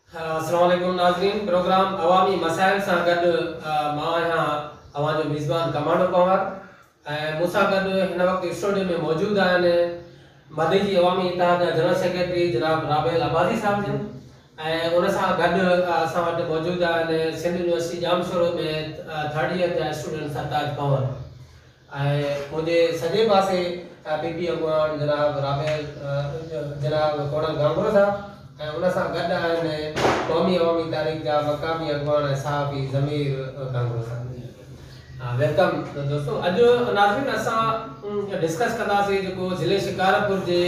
अस्सलाम वालेकुम नाज़रीन। प्रोग्राम अवामी मसाइल सां गॾु मां आहियां अवां जो मेज़बान कमांडो कंवर ऐं मूंसां गॾु हिन वक़्तु स्टूडियो में मौजूदु आहिनि मदई अवामी इत्तेहाद जा जनरल सेक्रेटरी जनाब राबेल अब्बासी साहब जन ऐं उन सां गॾु असां वटि मौजूदु आहिनि सिंध यूनिवर्सिटी जामशोरो में थर्ड ईयर जा स्टूडेंट सरताज कंवर ऐं मुंहिंजे सॼे पासे पीपी अॻुवान जनाब राबेल जनाब कोड़ल गांगुर साहब ऐं उन सां गॾु आहिनि क़ौमी अवामी तारीख़ जा मक़ामी अॻुवान ऐं सहाफ़ी ज़मीर गांगुर साहब। वेलकम दोस्तों। अॼु नाज़रीन असां डिस्कस कंदासीं जेको ज़िले शिकारपुर जे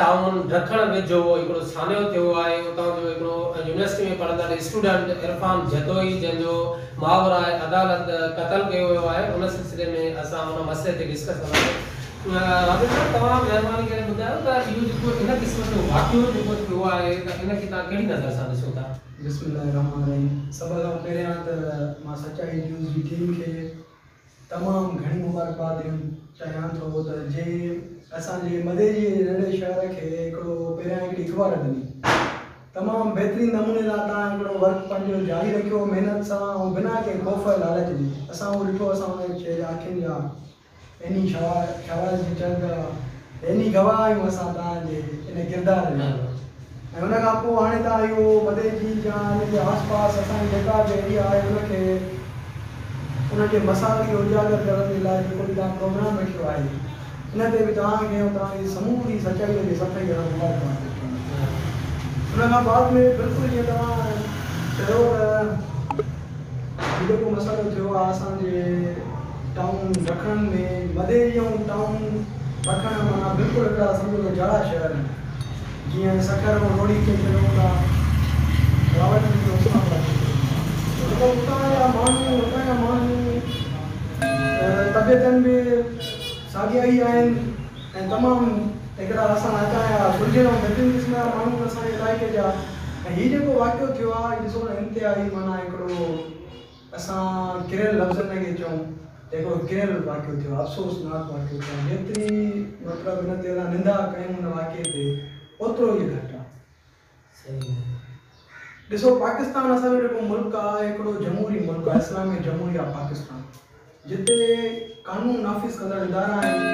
टाउन ढखण वेझो हिकिड़ो सानियो थियो आहे। उतां जो हिकिड़ो यूनिवर्सिटी में पढ़ंदड़ स्टूडेंट इरफान जदोई जंहिंजो मुहावरा आहे अदालत क़तल कयो वियो आहे, उन सिलसिले में असां उन मसइले ते डिस्कस कंदासीं। राबेल साहब, तव्हां महिरबानी करे ॿुधायो त इहो जेको इन क़िस्म जो वाक़ियो जेको थियो आहे त इनखे तव्हां कहिड़ी नज़र सां ॾिसो था? बिस्मिल्लाहिर्रहमानिर्रहीम। सभ खां पहिरियां त मां सचाई न्यूज़ जी टीम खे तमामु घणी मुबारकबाद ॾियणु चाहियां थो त जे असांजे मदे जे नंढे शहर खे हिकिड़ो पहिरियां हिकिड़ी ख़बर ॾिनी, तमामु बहितरीन नमूने सां तव्हां हिकिड़ो वर्क पंहिंजो जारी रखियो महिनत सां ऐं बिना कंहिं ख़ौफ़ लालच जी। असां उहो ॾिठो, असां उन शइ जा अखियुनि जा एनी शवाज़ जी चंद एनी गवाह आहियूं असां तव्हांजे इन किरदार जा। ऐं उन खां पोइ हाणे तव्हां इहो मदे जी या हिनजे आस पास असांजी जेका बि एरिया आहे उनखे मसाइल खे उजागर करण जे लाइ जेको बि तव्हां प्रोग्राम रखियो आहे, इन ते बि तव्हांखे ऐं तव्हांजी समूरी सचाईअ जे सफ़ाई करण मुबारकबाद। उन खां बाद में बिल्कुलु जीअं तव्हां चयो त जेको मसाइलो थियो आहे असांजे टाउन ढखण में, मदे ऐं टाउन ढखण माना बिल्कुलु हिकिड़ा सम्झो जड़ा शहर आहिनि। जीअं सखर ऐं रोड़ी खे चयूं था, रावलपिंडी जो उतां जा माण्हू तबियतनि में साॻिया ई आहिनि ऐं तमामु हिकिड़ा असां हितां जा सुलझियल ऐं बहितरीन क़िस्म जा माण्हू असांजे इलाइक़े जा। ऐं हीउ जेको वाक़ियो थियो आहे ॾिसो न इंतिहाई माना हिकिड़ो असां किरियल लफ़्ज़नि खे चऊं हिकिड़ो किरियल वाक़ियो थियो, अफ़सोसनाक वाक़ियो थियो। जेतिरी मतिलबु हिन ते असां निंदा कयूं हुन वाक़िए ते ओतिरो ई घटि आहे। ॾिसो, पाकिस्तान असांजो जेको मुल्क आहे हिकिड़ो जमहूरी मुल्क आहे, इस्लामी जमहूरिया पाकिस्तान, जिते कानून नाफ़िज़ कंदड़ इदारा आहिनि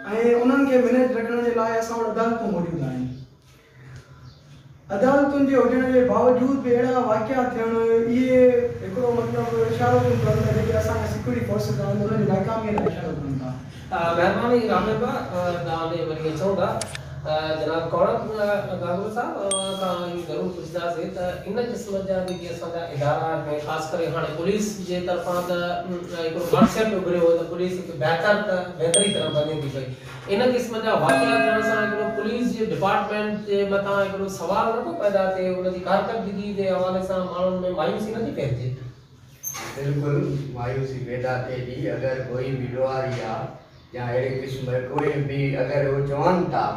ऐं उन्हनि खे मैनेज रखण जे लाइ असां वटि अदालतूं मौजूदु आहिनि। अदालतुनि जे हुजण जे बावजूद बि अहिड़ा वाक़िया थियणु इहे हिकिड़ो मतिलबु इशारो थियूं कनि था जेके असांजा सिक्योरिटी फोर्सिस आहिनि उन्हनि जी नाकामीअ लाइ इशारो कनि था। महिरबानी राबेल भाउ, तव्हां वरी अचूं था जनाब कोड़ल गांगुर साहब, असां इहो ज़रूरु पुछंदासीं त इन क़िस्म जा जेके असांजा इदारा आहिनि, ख़ासि करे हाणे पुलिस जे तरफ़ां त हिकिड़ो कॉन्सेप्ट उभरियो हो त पुलिस हिकु बहितरी तरफ़ वञे थी पई। इन क़िस्म जा वाक़िया थियण सां हिकिड़ो पुलिस जे डिपार्टमेंट जे मथां हिकिड़ो सवाल नथो पैदा थिए, उनजी कारकर्दगी जे हवाले सां माण्हुनि में मायूसी नथी फैलिजे? बिल्कुलु मायूसी पैदा थिए थी। अगरि कोई बि ॾोहारी आहे या अहिड़े क़िस्म कोई बि अगरि उहो चवनि था,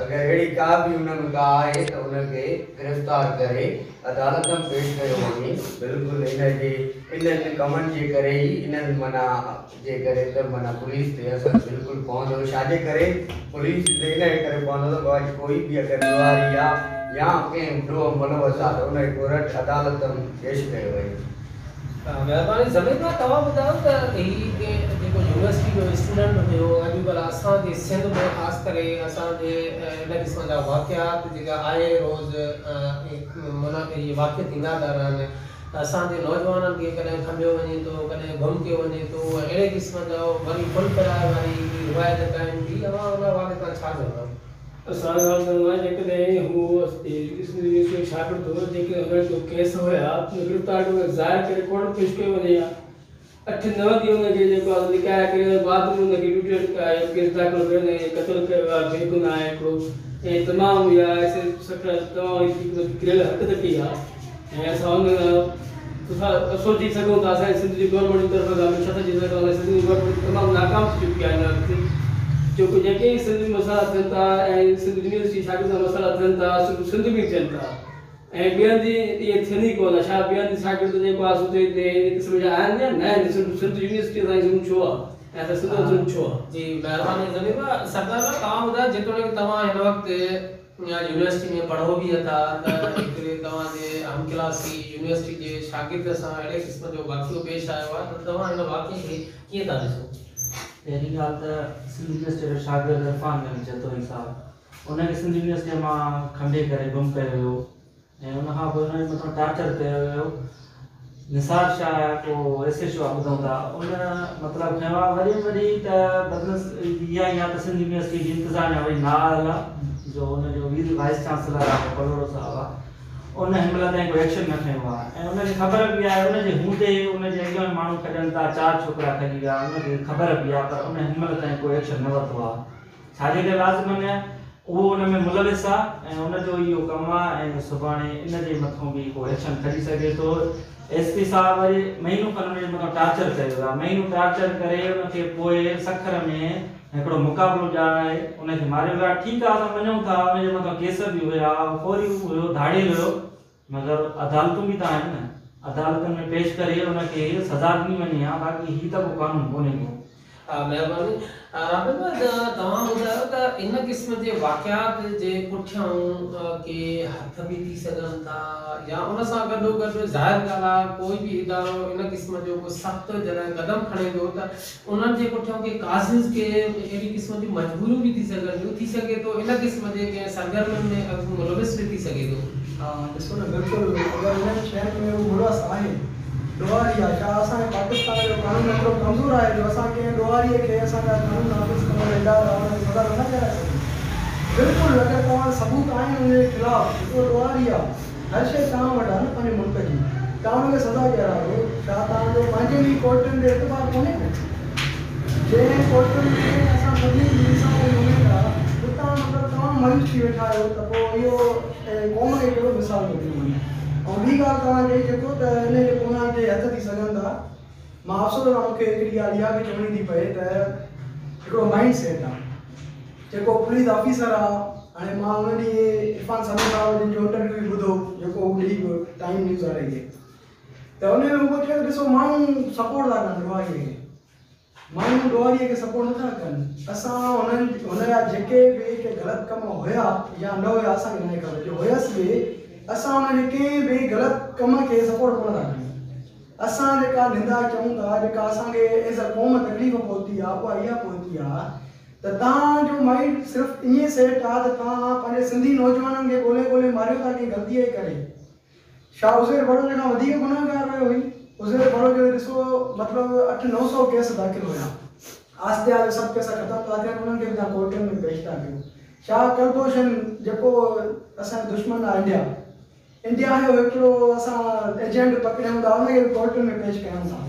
अगरि अहिड़ी का बि उनमें का आहे त उनखे गिरफ़्तार करे अदालत में पेश कयो वञे। बिल्कुलु इन्हनि कमनि जे करे ई इन्हनि माना जे करे त माना पुलिस ते असरु बिल्कुलु पवंदो। छाजे करे पुलिस ते इन करे पवंदो त कोई बि अगरि ॾोहारी आहे या कंहिं ॾोह मुलवस आहे त उनखे कोर्ट अदालत में पेश कयो वञे। महिरबानी ज़मीन भाउ, तव्हां ॿुधायो त हीउ जेको यूनिवर्सिटी जो स्टूडेंट हुयो, अॼुकल्ह असांजे सिंध में ख़ासि करे असांजे इन क़िस्म जा वाक़ियात जेका आहे रोज़ु माना इहे वाक़िया थींदा था रहनि। असांजे नौजवाननि खे कॾहिं खंभियो वञे थो, कॾहिं गुम कयो वञे थो, अहिड़े क़िस्म जो वरी फुल कराए वारी रिवायत क़ाइमु थी। तव्हां उन हवाले सां छा चवंदव? असांजो हाल जेकॾहिं हू शागिर्द हो जेके अगरि को केस हुया गिरफ़्तार करे ज़ाहिर करे कोर्ट पेश कयो वञे या 8-9 ॾींहं हुनखे जेको आहे लिकाए करे बाद में हुनखे ड्यूटी केस दाख़िल करे क़तल कयो आहे, बेगुनाह आहे हिकिड़ो ऐं तमामु इहा तमामु किरियल हरकत कई आहे। ऐं असां हुन अफ़सोस थी सघूं था असांजी सिंध जी गवर्नमेंट जी तरफ़ खां हमेशह थी सघूं था सिंध जी गवर्नमेंट तमामु नाकाम थी चुकी आहे हिन वक़्तु। जो कि जेके सिंध में मसइला थियनि था ऐं सिंध यूनिवर्सिटी शागिर्द मसइला थियनि था, सिंध में थियनि था ऐं ॿियनि जी इहे थियनि ई कोन। छा ॿियनि जी शागिर्द जेको आहे सुठे इन क़िस्म जा आहिनि या न आहिनि? सिंध यूनिवर्सिटी असांजी ज़रूरु छो आहे ऐं असां सिंध ज़रूरु छो आहे? जी महिरबानी ज़मीन भाउ। सरदार भाउ, तव्हां ॿुधायो जेतोणीकि तव्हां हिन वक़्तु यूनिवर्सिटी में पढ़ो भी था त हिकिड़े तव्हांजे हमक्लासी यूनिवर्सिटी जे शागिर्द सां अहिड़े क़िस्म जो वाक़ियो पेश आयो आहे त तव्हां हिन वाक़िए खे कीअं था ॾिसो? पहिरीं ॻाल्हि त सिंध यूनिवर्सिटी जो शागिर्द इरफान में चतुरी साहब उनखे सिंध यूनिवर्सिटी मां खंडे करे गुम कयो वियो ऐं उनखां पोइ उनजे मथां टार्चर कयो वियो। निसार शाह को SHO ॿुधूं था उन मतिलबु खयो आहे वरी त बदनस इहा ई आहे त सिंध यूनिवर्सिटी जी इंतिज़ामिया वरी नाल आहे जो उनजो वाइस चांसलर आहे पलोड़ो साहब आहे उन हिनमहिल ताईं कोई एक्शन न खयो आहे ऐं उनखे ख़बर बि आहे उनजे हूंदे उनजे अॻियां माण्हू खॼनि था 4 छोकिरा खॼी विया उनखे ख़बर बि आहे पर उन हिनमहिल ताईं कोई एक्शन न वरितो आहे छाजे करे लाज़िमन आहे उहो उन में मुलविस आहे ऐं उनजो इहो कमु आहे ऐं सुभाणे इनजे मथां बि कोई एक्शन खणी सघे थो। SP साहब वरी महीनो खनि उनजे मथां टार्चर कयो आहे महीनो टार्चर करे उनखे पोइ सखर में हिकिड़ो मुक़ाबिलो ॼाणाए उनखे मारियो वियो आहे। ठीकु आहे असां मञूं था उनजे मथां केस बि हुया फौरी हुयो धाड़ियल हुयो मगर अदालतूं बि त आहिनि न अदालतुनि में पेश करे उनखे सज़ा ॾिनी वञे आहे बाक़ी हीउ त को कानून कोन्हे को। महिरबानी राबिल भाई तव्हां ॿुधायो त इन क़िस्म जे वाक़ियात जे पुठियां के हथ बि थी सघनि था या उन सां गॾोगॾु ज़ाहिर ॻाल्हि आहे कोई बि इदारो इन क़िस्म जो को सख़्तु जॾहिं क़दम खणे थो त उन्हनि जे पुठियां के काज़िज़ के अहिड़ी क़िस्म जी मजबूरियूं बि थी सघनि थी सघे थो इन क़िस्म जे कंहिं सरगर्मियुनि में मुलविस बि थी सघे थो। ॾिसो न बिल्कुलु अगरि हिन शहर में उहो मुलविस आहे ॾोहारी आहे छा असांजे पाकिस्तान जो कानून एतिरो कमज़ोर आहे जो असां कंहिं ॾोहारीअ खे असांजा कानून नाफ़िज़ करण वेंदा हुनखे सज़ा न कराए सघूं। बिल्कुलु अगरि तव्हां सबूत आहिनि हुनजे ख़िलाफ़ु जेको ॾोहारी आहे हर शइ तव्हां वटि आहे न पंहिंजे मुल्क जी तव्हां हुनखे सज़ा ॾियारायो छा तव्हांजो पंहिंजे बि कोर्टुनि ते एतबार कोन्हे को जंहिं कोर्टुनि में असां सभिनी इंसान घुमूं था उतां मतिलबु तव्हां मरीज़ थी वेठा आहियो त पोइ इहो क़ौम खे कहिड़ो मिसाल थो ॾिनो वञे। ऐं ॿी ॻाल्हि तव्हां चई जेको त हिन जे पुना ते हथ थी सघनि था मां अफ़सोस आहे मूंखे हिकिड़ी ॻाल्हि इहा बि चवणी थी पए त हिकिड़ो माइंड सेट आहे जेको पुलिस ऑफिसर आहे हाणे मां हुन ॾींहुं इरफान साहब जो इंटरव्यू बि ॿुधो जेको हू ॾेई टाइम न्यूज़ वारे खे त हुन में उहो चयो ॾिसो माण्हू सपोर्ट था कनि ॾोहारीअ खे माण्हू ॾोहारीअ खे सपोर्ट नथा कनि असां हुन जा जेके बि के ग़लति कम हुया या न हुया असांखे न ख़बर जो हुयसि बि असां हुनजे कंहिं बि ग़लति कम खे सपोर्ट कोन था कयूं। असां जेका निंदा चऊं था जेका असांखे एज़ अ क़ौम तकलीफ़ पहुती आहे उहा इहा पहुती आहे त तव्हांजो माइंड सिर्फ़ु ईअं सेट आहे त तव्हां पंहिंजे सिंधी नौजवाननि खे ॻोल्हे मारियो था कंहिं ग़लतीअ जे करे। छा उज़ैर बड़ोज खां वधीक गुनाहगार हुयो हुई उज़ैर बड़ोज जो ॾिसो मतिलबु 800-900 केस दाख़िल हुया आस्ते आस्ते सभु केस ख़तमु था थियनि उन्हनि खे बि तव्हां कोर्टुनि में पेश था कयो। छा कुलभूषण जेको असांजो दुश्मन आहे इंडिया जो हिकिड़ो असां एजेंट पकड़ियूं था उनखे बि कोर्टुनि में पेश कयूं था।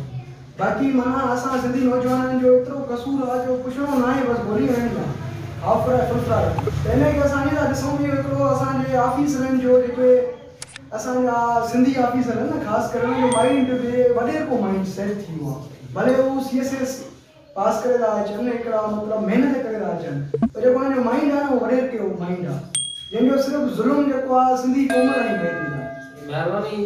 बाक़ी माना असां सिंधी नौजवाननि जो एतिरो कसूर आहे जो पुछणो न आहे बसि गोली वञणी आहे आफ़र ऐं फुलफार त हिनखे असां ईअं था ॾिसूं कि हिकिड़ो असांजे ऑफिसरनि जो जेके असांजा सिंधी ऑफिसर आहिनि न ख़ासि करे उनजो माइंड बि वॾे को माइंड सेट थी वियो आहे भले हू CSS पास करे था अचनि हिकिड़ा मतिलबु महिनत करे था अचनि पर जेको हुनजो माइंड आहे न उहो वॾे को माइंड आहे जंहिंजो सिर्फ़ु ज़ुल्म जेको आहे सिंधी क़ौम ताईं पए थी आहे। महिरबानी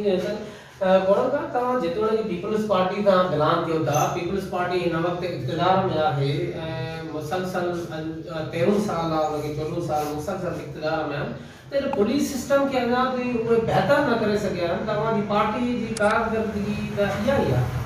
गौरव तव्हां जेतोणीकि पीपल्स पार्टी तां बिलोंग कयो था पीपल्स पार्टी हिन वक़्तु इक़्तिदार में आहे ऐं मुसलसल 13 साल आहे उनखे 14 साल मुसलसल इक़्तिदार में आहिनि त पुलिस सिस्टम खे अञा ताईं उहे बहितर न करे सघिया आहिनि तव्हांजी पार्टी जी कारकर्दगी त इहा ई आहे।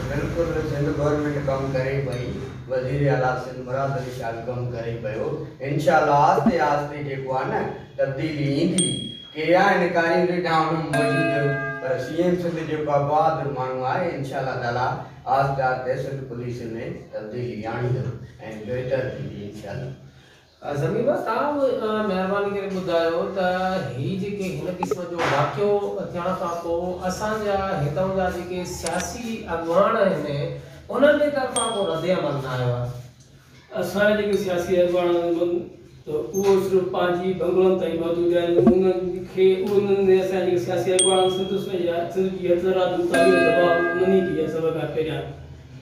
बिल्कुलु सिंध गवर्नमेंट कमु करे पई वज़ीर आला सिंध मुराद अली शाह कमु करे पियो इंशाअल्लाह आस्ते आस्ते जेको आहे न तब्दीली ईंदी कहिड़ा आहिनि कारियूं ॾिठा हुन मौजूदु पर CM सिंध जेको आहे बहादुर माण्हू आहे इंशाअल्लाह ताला आस्ते आस्ते सिंध पुलिस में तब्दीली आणींदो ऐं बहितर थींदी इंशाअल्लाह। ज़मीन बस तव्हां महिरबानी करे ॿुधायो त ही जेके हिन क़िस्म जो वाक़ियो थियण खां पोइ असांजा हितां जा जेके सियासी अॻुवान आहिनि उन्हनि जे तरफ़ां को रद्द अमल न आयो आहे। असांजा जेके सियासी अॻुवान आहिनि त उहो सिर्फ़ु पंहिंजी बंगलनि ताईं महदूद आहिनि उन्हनि खे उन्हनि असांजे सियासी अॻुवान सिंध जी हथरात तालीम दबाव उन्हनि की आहे सभ खां पहिरियां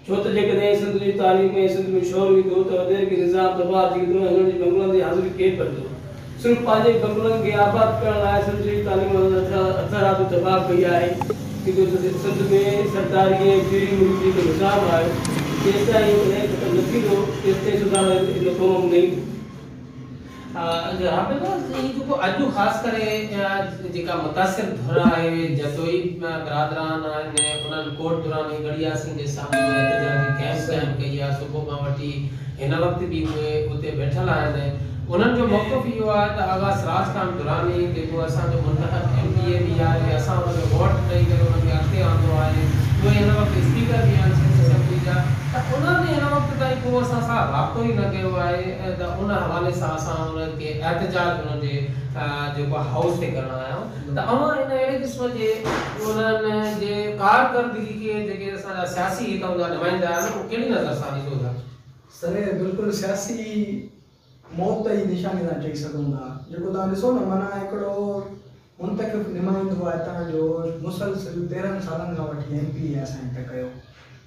छो त जेकॾहिं सिंध जी तालीम ऐं सिंध में शोर ईंदो त वधीक निज़ाम तबाह थींदो ऐं हुननि जी बंगलनि जी हाज़िरी केरु कंदो सिर्फ़ु पंहिंजे बंगलनि खे आबाद करण लाइ सिंध जी तालीम हथरात तबाह कई आहे कि सिंध में सरकारी ऐं गैरी मुल्की जो निज़ाम आहे जेसिताईं उन ख़तमु न थींदो तेसिताईं सुधार इन क़ौम में न ईंदो। जेको अॼु ख़ासि करे जेका मुतासिर धुर आहे जतोई बिरादरान आहिनि उन्हनि कोट दुरानी गढ़िया सिंह जे साम्हूं एहतजाजी कैंप क़ाइमु कई आहे सुबुह खां वठी हिन वक़्तु बि उहे उते वेठल आहिनि उन्हनि जो मौक़िफ़ इहो आहे त आगा सिराज खान दुरानी जेको असांजो मुंतख़ब MPA बि आहे असां उनखे वोट ॾेई करे उनखे अॻिते आंदो आहे उहे हिन वक़्तु स्पीकर बि आहिनि सिंध असेंबली जा त उन्हनि हिन वक़्तु ताईं को असां सां राब्तो ई न कयो आहे त उन हवाले सां असां उन्हनि खे एहतजाज उन्हनि जे जेको हाउस ते करणु आहियूं त अवां इन अहिड़े क़िस्म जे उन्हनि जे कारकर्दगी खे जेके असांजा सियासी हितां जा नुमाइंदा आहिनि उहे कहिड़ी नज़र सां ॾिसो था सर बिल्कुलु सियासी मौत जी निशानी था चई सघूं था जेको तव्हां ॾिसो न माना हिकिड़ो मुंतख़िब नुमाइंदो आहे तव्हांजो मुसलसिल 13 सालनि खां वठी MPA असां हिते कयो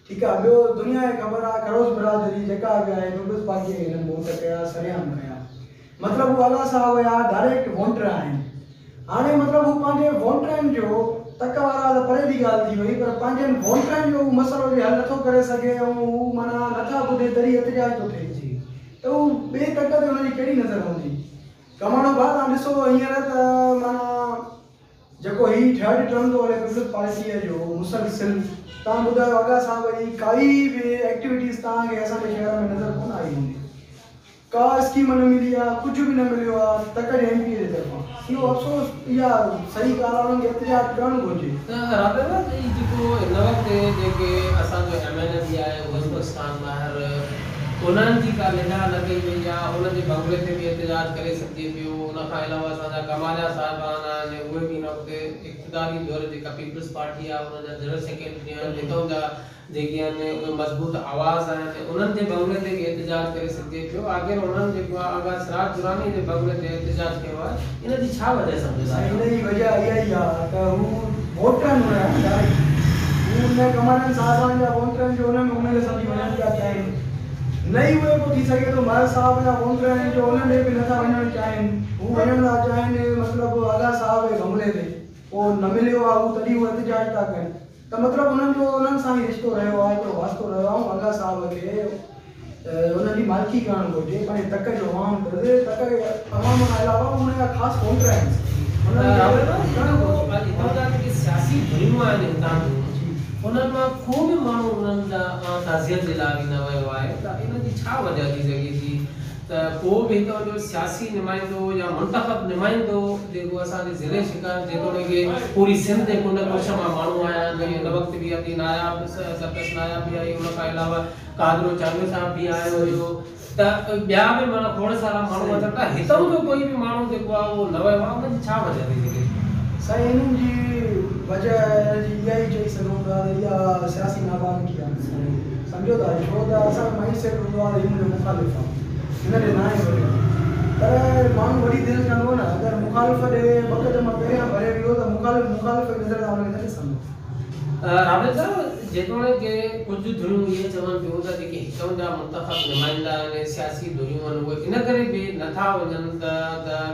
ठीकु आहे ॿियो दुनिया खे ख़बर आहे करोज़ बिरादरी जेका बि आहे पीपल्स पार्टीअ खे हिननि वोट कया सरेआम कया मतिलबु उहे अला साहब हुया डायरेक्ट वोटर आहिनि हाणे मतिलबु हू पंहिंजे वोटरनि जो तक वारा त परे जी ॻाल्हि थी वई पर पंहिंजनि वोटरनि जो मसइलो बि हल नथो करे सघे ऐं हू माना नथा ॿुधे तरी एहतजाज थो थिए त हू ॿिए तक ते हुनजी कहिड़ी नज़र हूंदी कमाणो भाउ तव्हां ॾिसो हींअर त माना जेको ही थर्ड टर्म थो हले पीपल्स पार्टीअ जो मुसलसिल तव्हां ॿुधायो अॻा साहब जी काई बि एक्टिविटीज़ तव्हांखे असांजे शहर में नज़र कोन आई हूंदी का स्कीम न मिली आहे कुझु बि न मिलियो आहे तक जे MPA जे तरफ़ां इहो अफ़सोस इहा सही ॻाल्हि आहे उन्हनि खे एहतजाज करणु घुरिजे त राबेला जेको हिन वक़्तु जेके असांजो MLA बि आहे उज़बेकिस्तान ॿाहिरि उन्हनि जी का निगाह न कई वई आहे उन्हनि जे बंगले ते बि एहतजाज करे सघिजे पियो उनखां अलावा असांजा कमालिया साहिबान आहिनि उहे बि हिन वक़्तु इक़्तिदारी दौर जेका पीपल्स पार्टी आहे उन्हनि जा जनरल सेक्रेटरी आहिनि हितां जा जेके आहिनि उहे मज़बूत आवाज़ आहिनि उन्हनि जे बंगले ते बि एहतजाज करे सघिजे पियो आख़िर उन्हनि जेको आहे आगा सिराज दुरानी जे बंगले ते एहतजाज कयो आहे इन जी छा वजह सम्झंदा इन जी वजह इहा ई आहे त हू वोटरनि हुया हू उन कमालियनि साहिबान जा वोटरनि जो उनखे सम्झी वञनि पिया चाहिनि न ई उहे पोइ थी सघे थो महर साहब जा वोटर आहिनि जो उन्हनि ॾे बि नथा वञणु चाहिनि हू वञणु था चाहिनि मतिलबु आगा साहब जे बंगले ते पोइ न मिलियो आहे हू तॾहिं उहे एहतजाज था कनि त मतिलबु उन्हनि जो उन्हनि सां ई रिश्तो रहियो आहे हिकिड़ो वास्तो रहियो आहे आगा साहब खे उन्हनि जी मालिकी करणु घुरिजे पंहिंजे तक जो अवाम घुरिजे तक जे अवाम खां अलावा उन जा ख़ासि वोटर आहिनि सियासी धुरियूं आहिनि हितां जूं उन्हनि मां को बि माण्हू उन्हनि जा ताज़ियत जे लाइ बि न वियो आहे त इन जी छा वजह थी सघे थी त को बि हितां जो सियासी नुमाइंदो या मुंतख़ब नुमाइंदो जेको असांजे ज़िले शिकार जेतोणीकि पूरी सिंध जे कुंड कोश मां माण्हू आया आहिनि हिन वक़्तु बि अती नायाब सरकश नायाब बि आई उन खां अलावा कादरो चांदो साहब बि आयो हुयो त ॿिया बि माना खोड़ सारा माण्हू अचनि था हितां जो कोई बि माण्हू जेको आहे उहो न वियो आहे उन जी छा वजह थी सघे साईं हिननि जी वजह जी इहा ई चई सघूं था त इहा सियासी नाबालिगी आहे सम्झो था छो त असांजो माइंड सेट हूंदो आहे हीउ मुंहिंजो मुखालिफ़ आहे हिन ॾे न आहे पर माण्हू वॾी दिलि कंदो न अगरि मुखालिफ़ ॾे वक़्त मां पहिरियां भरे वियो त मुखालिफ़ नज़र सां हुनखे न ॾिसंदो राबित साहब जेतोणीकि कुझु धुरियूं इहे चवनि पियूं त जेके हितां जा मुंतख़ब नुमाइंदा आहिनि सियासी धुरियूं आहिनि उहे इन करे बि नथा वञनि त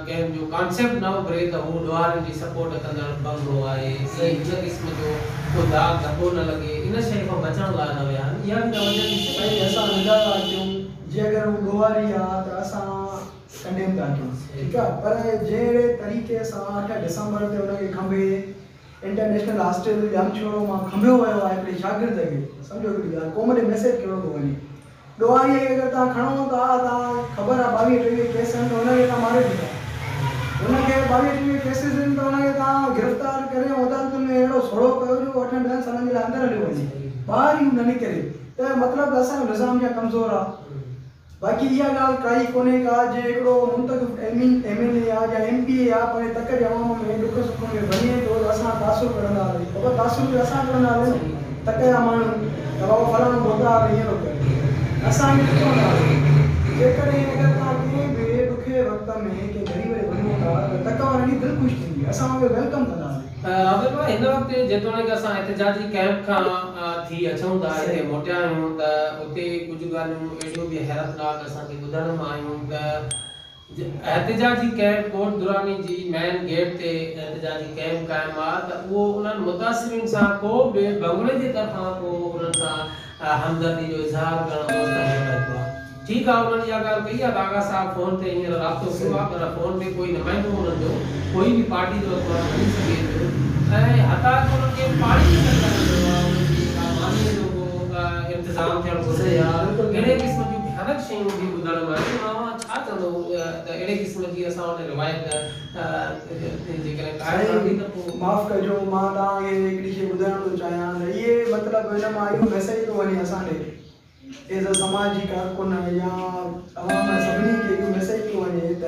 कंहिंजो कॉन्सेप्ट न उभरे त हू ॾोहारनि जी सपोर्ट कंदड़ बंगलो आहे हिन क़िस्म जो को दाग़ धको न लॻे इन शइ खां बचण लाइ न विया आहिनि इहा बि त वजह थी सघे असां निगाह था कयूं जे अगरि हू ॾोहारी आहे त असां कंडेम था कयूं ठीकु आहे पर जहिड़े तरीक़े सां 8 डिसंबर ते हुनखे खंभे इंटरनेशनल हॉस्टल जामचोरो मां खंभियो वियो आहे हिकिड़े शागिर्द खे सम्झो हिकिड़ी ॻाल्हि क़ौम ॾे मैसेज कहिड़ो थो वञे ॾोहारीअ खे अगरि तव्हां खणो था तव्हां ख़बर आहे 22-23 केस आहिनि त हुनखे तव्हां मारे ॾींदा हुनखे 22-23 केसिस आहिनि त हुनखे तव्हां गिरफ़्तार करे अदालतुनि में अहिड़ो सोढ़ो कयो जो 8-10 सालनि जे लाइ अंदरि हलियो वञे ॿाहिरि ई न निकिरे त मतिलबु असांजो निज़ाम जा कमज़ोर आहे बाक़ी इहा ॻाल्हि काई कोन्हे का जे हिकिड़ो मुंतख़िब MLA आहे या MPA आहे पर तक जे अवाम में दुख सुख में वञे थो त असां तासुर करंदा हली बाबा तासुर बि असां करंदा हली तक जा माण्हू त बाबा फलाणो बोता हीअं थो करे असांखे ॾिसो न जेकॾहिं अगरि तव्हां कंहिं बि ॾुखे वक़्त में कंहिं ग़रीब खे वञो था त तक वारनि जी दिलि ख़ुशि थींदी असां उनखे वेलकम कंदा राबित भाई हिन वक़्तु जेतोणीकि असां एहतजाजी कैंप खां थी अचूं था हिते मोटिया आहियूं त उते कुझु ॻाल्हियूं अहिड़ियूं बि हैरतनाक असांखे ॿुधण में आयूं त एहतजाजी कैंप कोट दुरानी जी मेन गेट ते एहतजाजी कैंप क़ाइमु आहे त उहो उन्हनि मुतासिरीन सां को बि बंगले जे तरफ़ां को उन्हनि सां हमदर्दी जो इज़हार करणु मुस्तक़िल आहे ठीकु आहे उन्हनि इहा ॻाल्हि कई आहे आगा साहब फोन ते हींअर राब्तो कयो आहे पर फोन ते कोई नुमाइंदो उन्हनि जो कोई बि पार्टी जो खणी सघे थो ऐं हथा उन्हनि खे पाणी इंतज़ाम थियणु घुरिजे या अहिड़े क़िस्म जूं भयानक शयूं बि ॿुधण में आहियूं मां छा चवंदो त अहिड़े क़िस्म जी असां हुन रिवायत जेकॾहिं क़ाइमु कंदी त पोइ माफ़ कजो मां तव्हांखे हिकिड़ी शइ ॿुधाइण थो चाहियां त इहे मतिलबु हिन मां इहो मैसेज थो वञे असांखे एज़ अ समाज जी कारकुन या तमामु सभिनी खे इहो मैसेज थो वञे त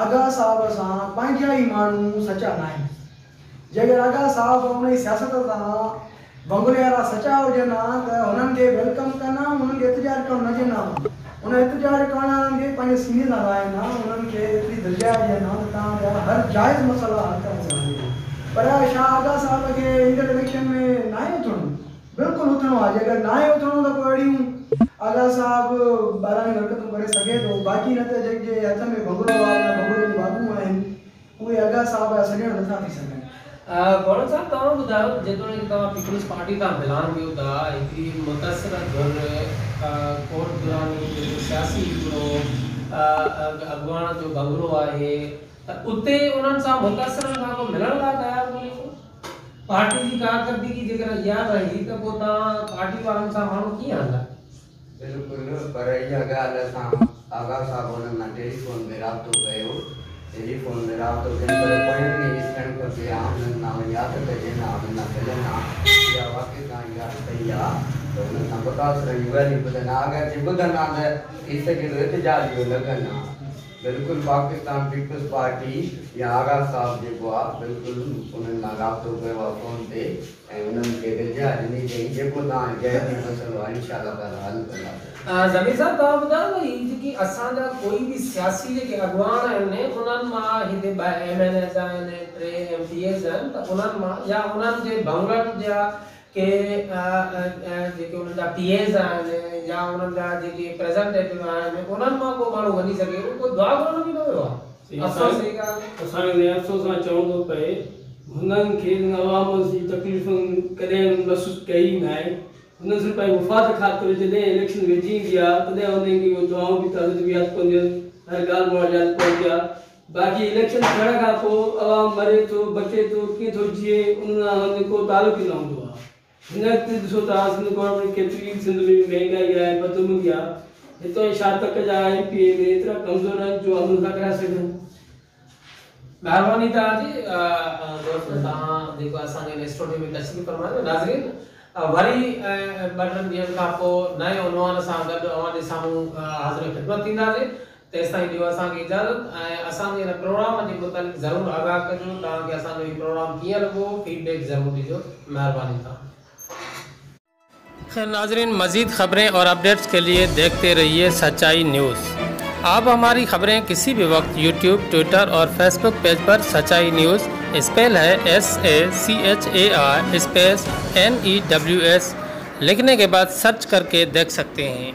आगा साहब सां पंहिंजा ई माण्हू सचा न आहिनि जेकर आगा साहब उन जी सियासत सां बंगले वारा सचा हुजनि हा त हुननि खे वेलकम कनि हुननि खे इंतज़ारु करणु न ॾियनि हा उन इंतज़ारु करण वारनि खे पंहिंजे सीने सां लाहिनि हा हुननि खे एतिरी दिलजाए ॾियनि हा त तव्हां हर जाइज़ मसइला हल करे सघंदा पर छा आगा साहब खे ईंदड़ इलेक्शन में न आहे उथिणो बिल्कुलु उथिणो आहे जेकर न आहे उथिणो त पोइ अहिड़ियूं आगा साहब 12 हरकतूं करे सघे थो बाक़ी न त जेके हथ में बंगलो आहे या बंगले जे बाबू आहिनि उहे आगा साहब जा सॼण नथा थी सघनि गौरव साहब तव्हां ॿुधायो जेतोणीकि तव्हां पीपल्स पार्टी तां बिलोंग कयो था हिकिड़ी मुतासिर धुर कोट दुरानी जेको सियासी हिकिड़ो अॻुवाण जो बंगलो आहे त उते उन्हनि सां मुतासिरनि खां को मिलण लाइ तयारु कोन्हे को पार्टी जी कारकर्दगी जेकर इहा रही त पोइ तव्हां पार्टी वारनि सां माण्हू कीअं हलंदा बिल्कुलु पर इहा ॻाल्हि असां आगा साहब हुननि मां टेलीफोन में राब्तो कयो टेलीफोन में राब्तो कयो पर पॉइंट में ॾिसणु खपे हुननि मां वञी यादि कजे न हुननि मां मिलनि हा इहा वाक़ई तव्हां ॻाल्हि सही आहे त हुननि सां मुतासिर जूं ॻाल्हियूं ॿुधनि अगरि जे ॿुधनि हा त थी सघे थो एतिजाज जो लॻनि हा बिल्कुलु पाकिस्तान पीपल्स पार्टी या आगा साहब जेको आहे बिल्कुलु उन्हनि मां राब्तो कयो आहे फोन ते ऐं उन्हनि खे दिलजा ॾिनी चई जेको तव्हां जहिड़ी मसइलो आहे इंशाअल्लाह ताला हल कंदा ज़मीर साहब तव्हां ॿुधायो न हीअ जेकी असांजा कोई बि सियासी जेके अॻुवान आहिनि उन्हनि मां हिते MNAs आहिनि 3 MPs आहिनि त उन्हनि मां या उन्हनि जे बंगलनि जा के जेके उन्हनि जा PAs आहिनि या उन्हनि जा जेके प्रेज़ेंटेटिव आहिनि उन्हनि मां को माण्हू वञी सघे को दुआ करण बि न वियो आहे असांखे अफ़सोस सां चवणो थो पए हुननि खे अवाम जी तकलीफ़ुनि कॾहिं महसूसु कई न आहे हुननि सिर्फ़ु पंहिंजी वफ़ाद ख़ातिर जॾहिं इलेक्शन वेझी आहे तॾहिं उन्हनि खे दुआऊं बि यादि पवंदियूं हर ॻाल्हि मां यादि पवंदी आहे बाक़ी इलेक्शन थियण खां पोइ अवाम मरे थो बचे थो कीअं थो जीए उन को तालुक़ु ई न हूंदो आहे हिन वक़्तु ॾिसो था सिंध गवर्नमेंट केतिरी सिंध में महांगाई आहे बदमूगी आहे हितां शातक जा MP में एतिरा कमज़ोर आहिनि जो अमल था कराए सघनि महिरबानी तव्हांजी दोस्त तव्हां जेको असांजे इन स्टूडियो में तशरीफ़ फरमायो नाज़रीन वरी 2-3 ॾींहंनि खां पोइ नए उनवान सां गॾु अव्हां जे साम्हूं हाज़िर ख़िदमत थींदासीं तेसिताईं ॾियो असांखे इजाज़त ऐं असांजे हिन प्रोग्राम जे मुतालिक़ ज़रूरु आगाह कजो तव्हांखे असांजो हीउ प्रोग्राम कीअं लॻो फीडबैक ज़रूरु ॾिजो महिरबानी तव्हां खैर नाज़रीन मज़ीद खबरें और अपडेट्स के लिए देखते रहिए सच्चाई न्यूज़ आप हमारी खबरें किसी भी वक्त YouTube, ट्विटर और फेसबुक पेज पर सच्चाई न्यूज़ स्पेल है SACHAI स्पेस NEWS लिखने के बाद सर्च करके देख सकते हैं।